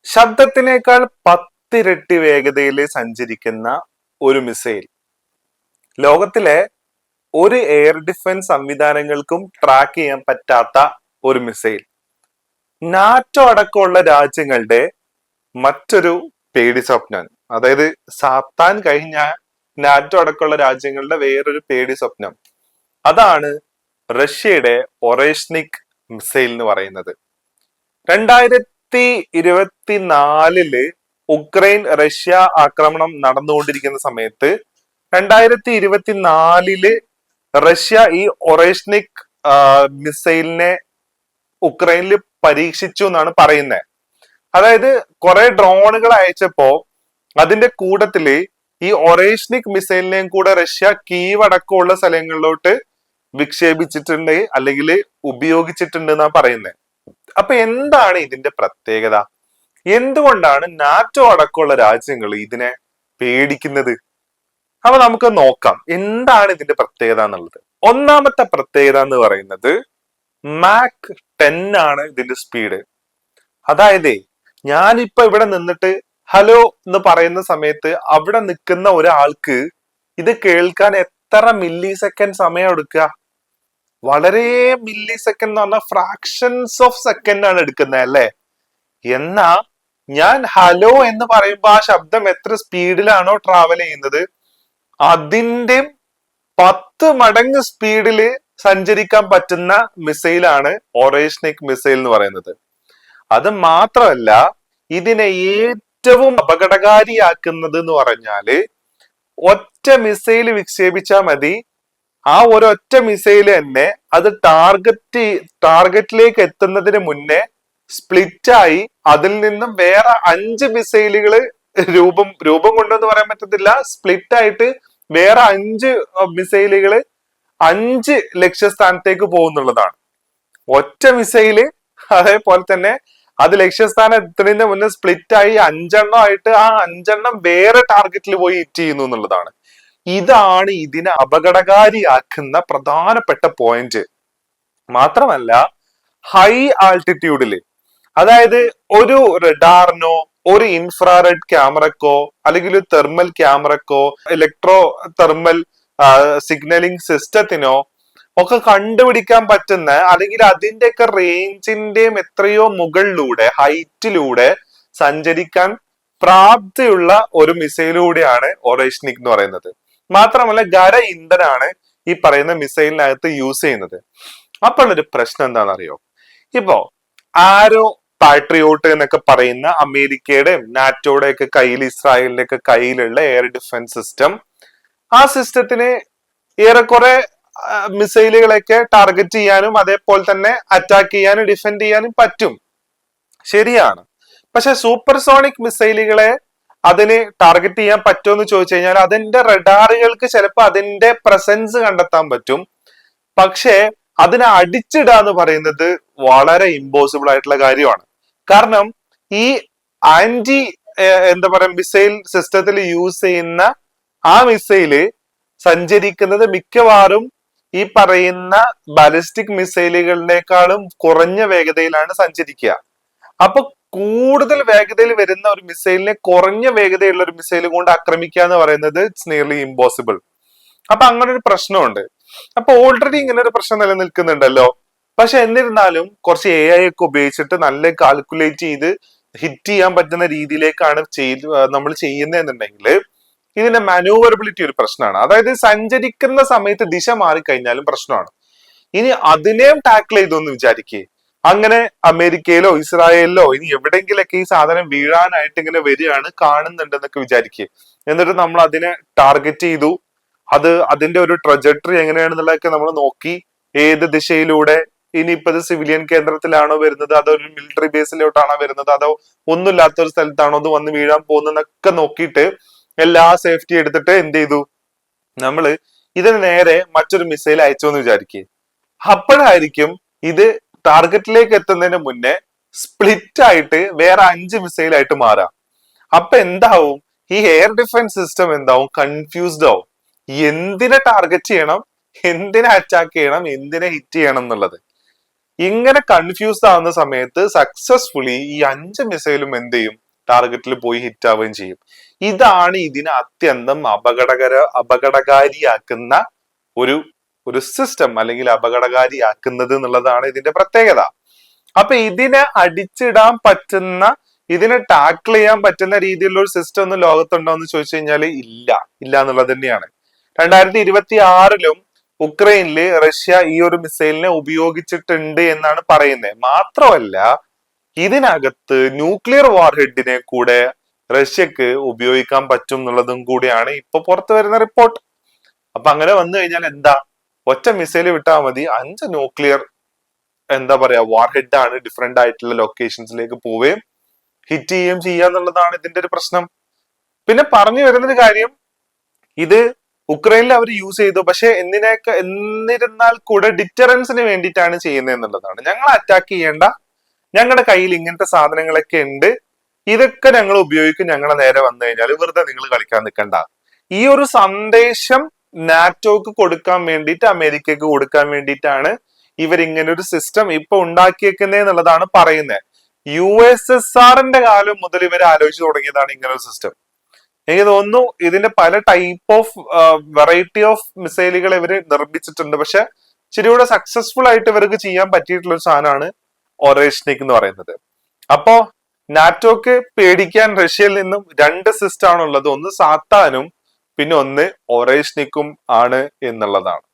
ശബ്ദത്തിനേക്കാൾ 10 ഇരട്ടി വേഗതയിൽ സഞ്ചരിക്കുന്ന ഒരു മിസൈൽ ലോകത്തിലെ ഒരു എയർ ഡിഫൻസ് സംവിധാനങ്ങൾക്കും ട്രാക്ക് ചെയ്യാൻ പറ്റാത്ത ഒരു മിസൈൽ നാറ്റോ അടക്കമുള്ള രാജ്യങ്ങളുടെ മറ്റൊരു പേടി സ്വപ്നം. അതായത് സാത്താൻ കഴിഞ്ഞ നാറ്റോ അടക്കമുള്ള രാജ്യങ്ങളുടെ വേറൊരു പേടി സ്വപ്നം. അതാണ് റഷ്യയുടെ ഒറേഷ്നിക് മിസൈൽ എന്ന് പറയുന്നത്. 2024 ഉക്രൈൻ റഷ്യ ആക്രമണം നടന്നുകൊണ്ടിരിക്കുന്ന സമയത്ത് 2024 റഷ്യ ഈ ഒറേഷ്നിക് മിസൈലിനെ ഉക്രൈനിൽ പരീക്ഷിച്ചു എന്നാണ് പറയുന്നത്. അതായത് കുറെ ഡ്രോണുകൾ അയച്ചപ്പോ അതിന്റെ കൂട്ടത്തില് ഈ ഒറേഷ്നിക് മിസൈലിനെയും കൂടെ റഷ്യ കീവ് അടക്കമുള്ള സ്ഥലങ്ങളിലോട്ട് വിക്ഷേപിച്ചിട്ടുണ്ട് അല്ലെങ്കിൽ ഉപയോഗിച്ചിട്ടുണ്ട് എന്നാ പറയുന്നത്. അപ്പൊ എന്താണ് ഇതിന്റെ പ്രത്യേകത? എന്തുകൊണ്ടാണ് നാറ്റോ അടക്കമുള്ള രാജ്യങ്ങൾ ഇതിനെ പേടിക്കുന്നത്? അപ്പൊ നമുക്ക് നോക്കാം എന്താണ് ഇതിന്റെ പ്രത്യേകത എന്നുള്ളത്. ഒന്നാമത്തെ പ്രത്യേകത എന്ന് പറയുന്നത് മാക് 10 ആണ് ഇതിന്റെ സ്പീഡ്. അതായത് ഞാനിപ്പോ ഇവിടെ നിന്നിട്ട് ഹലോ എന്ന് പറയുന്ന സമയത്ത് അവിടെ നിൽക്കുന്ന ഒരാൾക്ക് ഇത് കേൾക്കാൻ എത്ര മില്ലി സെക്കൻഡ് സമയം എടുക്കുക? വളരെ മില്ലി സെക്കൻഡ് എന്ന് പറഞ്ഞാൽ ഫ്രാക്ഷൻസ് ഓഫ് സെക്കൻഡ് ആണ് എടുക്കുന്നത് അല്ലെ. എന്നാ ഞാൻ ഹലോ എന്ന് പറയുമ്പോ ആ ശബ്ദം എത്ര സ്പീഡിലാണോ ട്രാവൽ ചെയ്യുന്നത് അതിന്റെ 10 മടങ്ങ് സ്പീഡില് സഞ്ചരിക്കാൻ പറ്റുന്ന മിസൈലാണ് ഒറേഷ്നിക് മിസൈൽ എന്ന് പറയുന്നത്. അത് മാത്രമല്ല ഇതിനെ ഏറ്റവും അപകടകാരിയാക്കുന്നത് എന്ന് പറഞ്ഞാല് ഒറ്റ മിസൈൽ വിക്ഷേപിച്ചാൽ മതി, ആ ഒരൊറ്റ മിസൈൽ തന്നെ അത് ടാർഗറ്റിലേക്ക് എത്തുന്നതിന് മുന്നേ സ്പ്ലിറ്റായി അതിൽ നിന്നും വേറെ 5 മിസൈലുകൾ രൂപം കൊണ്ടെന്ന് പറയാൻ പറ്റത്തില്ല, സ്പ്ലിറ്റ് ആയിട്ട് വേറെ 5 മിസൈലുകൾ 5 ലക്ഷ്യസ്ഥാനത്തേക്ക് പോകുന്നുള്ളതാണ്. ഒറ്റ മിസൈല് അതേപോലെ തന്നെ അത് ലക്ഷ്യസ്ഥാനം എത്തുന്നതിന് മുന്നേ സ്പ്ലിറ്റ് ആയി 5 ആയിട്ട് ആ 5 വേറെ ടാർഗറ്റിൽ പോയി ഹിറ്റ് ചെയ്യുന്നു എന്നുള്ളതാണ്. ഇതാണ് ഇതിനെ അപകടകാരിയാക്കുന്ന പ്രധാനപ്പെട്ട പോയിന്റ്. മാത്രമല്ല ഹൈ ആൾട്ടിറ്റ്യൂഡില്, അതായത് ഒരു റഡാറിനോ ഒരു ഇൻഫ്രാറെഡ് ക്യാമറക്കോ അല്ലെങ്കിൽ ഒരു തെർമൽ ക്യാമറക്കോ ഇലക്ട്രോ തെർമൽ സിഗ്നലിംഗ് സിസ്റ്റത്തിനോ ഒക്കെ കണ്ടുപിടിക്കാൻ പറ്റുന്ന അല്ലെങ്കിൽ അതിന്റെയൊക്കെ റേഞ്ചിന്റെയും എത്രയോ മുകളിലൂടെ ഹൈറ്റിലൂടെ സഞ്ചരിക്കാൻ പ്രാപ്തിയുള്ള ഒരു മിസൈലൂടെയാണ് ഒറേഷ്നിക് എന്ന് പറയുന്നത്. മാത്രമല്ല ഖര ഇന്ധനാണ് ഈ പറയുന്ന മിസൈലിനകത്ത് യൂസ് ചെയ്യുന്നത്. അപ്പോൾ ഒരു പ്രശ്നം എന്താണെന്നറിയോ? ഇപ്പോ ആരോ പാട്രിയോട്ട് എന്നൊക്കെ പറയുന്ന അമേരിക്കയുടെയും നാറ്റോയുടെ ഒക്കെ കയ്യിൽ, ഇസ്രായേലിന്റെ ഒക്കെ കയ്യിലുള്ള എയർ ഡിഫൻസ് സിസ്റ്റം, ആ സിസ്റ്റത്തിന് ഏറെക്കുറെ മിസൈലുകളൊക്കെ ടാർഗറ്റ് ചെയ്യാനും അതേപോലെ തന്നെ അറ്റാക്ക് ചെയ്യാനും ഡിഫെൻഡ് ചെയ്യാനും പറ്റും, ശരിയാണ്. പക്ഷെ സൂപ്പർസോണിക് മിസൈലുകളെ അതിന് ടാർഗറ്റ് ചെയ്യാൻ പറ്റുമോ എന്ന് ചോദിച്ചു കഴിഞ്ഞാൽ അതിന്റെ റഡാറുകൾക്ക് ചിലപ്പോൾ അതിന്റെ പ്രസൻസ് കണ്ടെത്താൻ പറ്റും, പക്ഷേ അതിനെ അടിച്ചിടുക എന്ന് പറയുന്നത് വളരെ ഇമ്പോസിബിൾ ആയിട്ടുള്ള കാര്യമാണ്. കാരണം ഈ ആന്റി എന്താ പറയാ മിസൈൽ സിസ്റ്റത്തിൽ യൂസ് ചെയ്യുന്ന ആ മിസൈല് സഞ്ചരിക്കുന്നത് മിക്കവാറും ഈ പറയുന്ന ബാലിസ്റ്റിക് മിസൈലുകളിനേക്കാളും കുറഞ്ഞ വേഗതയിലാണ് സഞ്ചരിക്കുക. അപ്പൊ കൂടുതൽ വേഗതയിൽ വരുന്ന ഒരു മിസൈലിനെ കുറഞ്ഞ വേഗതയുള്ള ഒരു മിസൈൽ കൊണ്ട് ആക്രമിക്കുക എന്ന് പറയുന്നത് ഇറ്റ്സ് നിയർലി ഇമ്പോസിബിൾ. അപ്പൊ അങ്ങനെ ഒരു പ്രശ്നമുണ്ട്. അപ്പൊ ഓൾറെഡി ഇങ്ങനെ ഒരു പ്രശ്നം നിലനിൽക്കുന്നുണ്ടല്ലോ. പക്ഷെ എന്നിരുന്നാലും കുറച്ച് AI ഒക്കെ ഉപയോഗിച്ചിട്ട് നല്ല കാൽക്കുലേറ്റ് ചെയ്ത് ഹിറ്റ് ചെയ്യാൻ പറ്റുന്ന രീതിയിലേക്കാണ് നമ്മൾ ചെയ്യുന്നതെന്നുണ്ടെങ്കിൽ ഇതിന്റെ മാനൂവറബിലിറ്റി ഒരു പ്രശ്നമാണ്. അതായത് സഞ്ചരിക്കുന്ന സമയത്ത് ദിശ മാറിക്കഴിഞ്ഞാലും പ്രശ്നമാണ്. ഇനി അതിനെയും ടാക്കിൾ ചെയ്തു എന്ന് വിചാരിക്കേ, അങ്ങനെ അമേരിക്കയിലോ ഇസ്രായേലിലോ ഇനി എവിടെയെങ്കിലൊക്കെ ഈ സാധനം വീഴാനായിട്ട് ഇങ്ങനെ വരികയാണ് കാണുന്നുണ്ടെന്നൊക്കെ വിചാരിക്കേ, എന്നിട്ട് നമ്മൾ അതിനെ ടാർഗറ്റ് ചെയ്തു, അതിന്റെ ഒരു ട്രജക്ടറി എങ്ങനെയാണെന്നുള്ളതൊക്കെ നമ്മൾ നോക്കി, ഏത് ദിശയിലൂടെ, ഇനിയിപ്പോ ഇത് സിവിലിയൻ കേന്ദ്രത്തിലാണോ വരുന്നത്, അതോ ഒരു മിലിറ്ററി ബേസിലോട്ടാണോ വരുന്നത്, അതോ ഒന്നുമില്ലാത്ത ഒരു സ്ഥലത്താണോ അത് വന്ന് വീഴാൻ പോകുന്നതൊക്കെ നോക്കിയിട്ട് എല്ലാ സേഫ്റ്റി എടുത്തിട്ട് എന്ത് ചെയ്തു, നമ്മള് ഇതിന് നേരെ മറ്റൊരു മിസൈൽ അയച്ചു എന്ന് വിചാരിക്കേ, അപ്പോഴായിരിക്കും ഇത് ടാർഗറ്റിലേക്ക് എത്തുന്നതിന് മുന്നേ സ്പ്ലിറ്റ് ആയിട്ട് വേറെ 5 മിസൈൽ ആയിട്ട് മാറാം. അപ്പൊ എന്താവും, ഈ എയർ ഡിഫൻസ് സിസ്റ്റം എന്താവും, കൺഫ്യൂസ്ഡ് ആവും. എന്തിനെ ടാർഗറ്റ് ചെയ്യണം, എന്തിനെ അറ്റാക്ക് ചെയ്യണം, എന്തിനെ ഹിറ്റ് ചെയ്യണം എന്നുള്ളത്. ഇങ്ങനെ കൺഫ്യൂസ്ഡ് ആവുന്ന സമയത്ത് സക്സസ്ഫുള്ളി ഈ 5 മിസൈലും എന്ത് ചെയ്യും, ടാർഗറ്റിൽ പോയി ഹിറ്റ് ആവുകയും ചെയ്യും. ഇതാണ് ഇതിനെ അത്യന്തം അപകടകാരിയാക്കുന്ന ഒരു ഒരു സിസ്റ്റം, അല്ലെങ്കിൽ അപകടകാരിയാക്കുന്നത് എന്നുള്ളതാണ് ഇതിന്റെ പ്രത്യേകത. അപ്പൊ ഇതിനെ അടിച്ചിടാൻ പറ്റുന്ന, ഇതിനെ ടാക്കിൾ ചെയ്യാൻ പറ്റുന്ന രീതിയിലുള്ള ഒരു സിസ്റ്റം ഒന്നും ലോകത്തുണ്ടോ എന്ന് ചോദിച്ചു കഴിഞ്ഞാൽ ഇല്ല എന്നുള്ളത് തന്നെയാണ്. 2026 ഉക്രൈനില് റഷ്യ ഈ ഒരു മിസൈലിനെ ഉപയോഗിച്ചിട്ടുണ്ട് എന്നാണ് പറയുന്നത്. മാത്രമല്ല ഇതിനകത്ത് ന്യൂക്ലിയർ വാർഹെഡിനെ കൂടെ റഷ്യക്ക് ഉപയോഗിക്കാൻ പറ്റും എന്നുള്ളതും കൂടിയാണ് ഇപ്പൊ പുറത്തു വരുന്ന റിപ്പോർട്ട്. അപ്പൊ അങ്ങനെ വന്നു കഴിഞ്ഞാൽ എന്താ, ഒറ്റ മിസൈൽ വിട്ടാൽ മതി 5 ന്യൂക്ലിയർ എന്താ പറയാ വാർഹെഡ് ആണ് ഡിഫറെന്റ് ആയിട്ടുള്ള ലൊക്കേഷൻസിലേക്ക് പോവുകയും ഹിറ്റ് ചെയ്യുകയും ചെയ്യുക എന്നുള്ളതാണ് ഇതിന്റെ ഒരു പ്രശ്നം. പിന്നെ പറഞ്ഞു വരുന്നൊരു കാര്യം, ഇത് ഉക്രൈനിൽ അവർ യൂസ് ചെയ്തു, പക്ഷെ എന്നിരുന്നാൽ കൂടെ ഡിറ്ററൻസിന് വേണ്ടിയിട്ടാണ് ചെയ്യുന്നത് എന്നുള്ളതാണ്. ഞങ്ങൾ അറ്റാക്ക് ചെയ്യേണ്ട, ഞങ്ങളുടെ കയ്യിൽ ഇങ്ങനത്തെ സാധനങ്ങളൊക്കെ ഉണ്ട്, ഇതൊക്കെ ഞങ്ങൾ ഉപയോഗിക്കും, ഞങ്ങളെ നേരെ വന്നു കഴിഞ്ഞാൽ വെറുതെ നിങ്ങൾ കളിക്കാൻ നിൽക്കണ്ട. ഈ ഒരു സന്ദേശം നാറ്റോക്ക് കൊടുക്കാൻ വേണ്ടിയിട്ട്, അമേരിക്കക്ക് കൊടുക്കാൻ വേണ്ടിയിട്ടാണ് ഇവർ ഇങ്ങനെ ഒരു സിസ്റ്റം ഇപ്പൊ ഉണ്ടാക്കിയേക്കുന്നത് എന്നുള്ളതാണ് പറയുന്നത്. USSRന്റെ കാലം മുതൽ ഇവർ ആലോചിച്ച് തുടങ്ങിയതാണ് ഇങ്ങനെ ഒരു സിസ്റ്റം. എനിക്ക് തോന്നുന്നു ഇതിന്റെ പല ടൈപ്പ് ഓഫ് വെറൈറ്റി ഓഫ് മിസൈലുകൾ ഇവര് നിർമ്മിച്ചിട്ടുണ്ട്. പക്ഷെ ഇച്ചിരി കൂടെ സക്സസ്ഫുൾ ആയിട്ട് ഇവർക്ക് ചെയ്യാൻ പറ്റിയിട്ടുള്ള ഒരു സാധനമാണ് ഒറേഷ്നിക് എന്ന് പറയുന്നത്. അപ്പോ നാറ്റോക്ക് പേടിക്കാൻ റഷ്യയിൽ നിന്നും 2 സിസ്റ്റം ആണുള്ളത്. ഒന്ന് സാത്താനും പിന്നെ ഒന്ന് ഒറേഷ്നിക്കും ആണ് എന്നുള്ളതാണ്.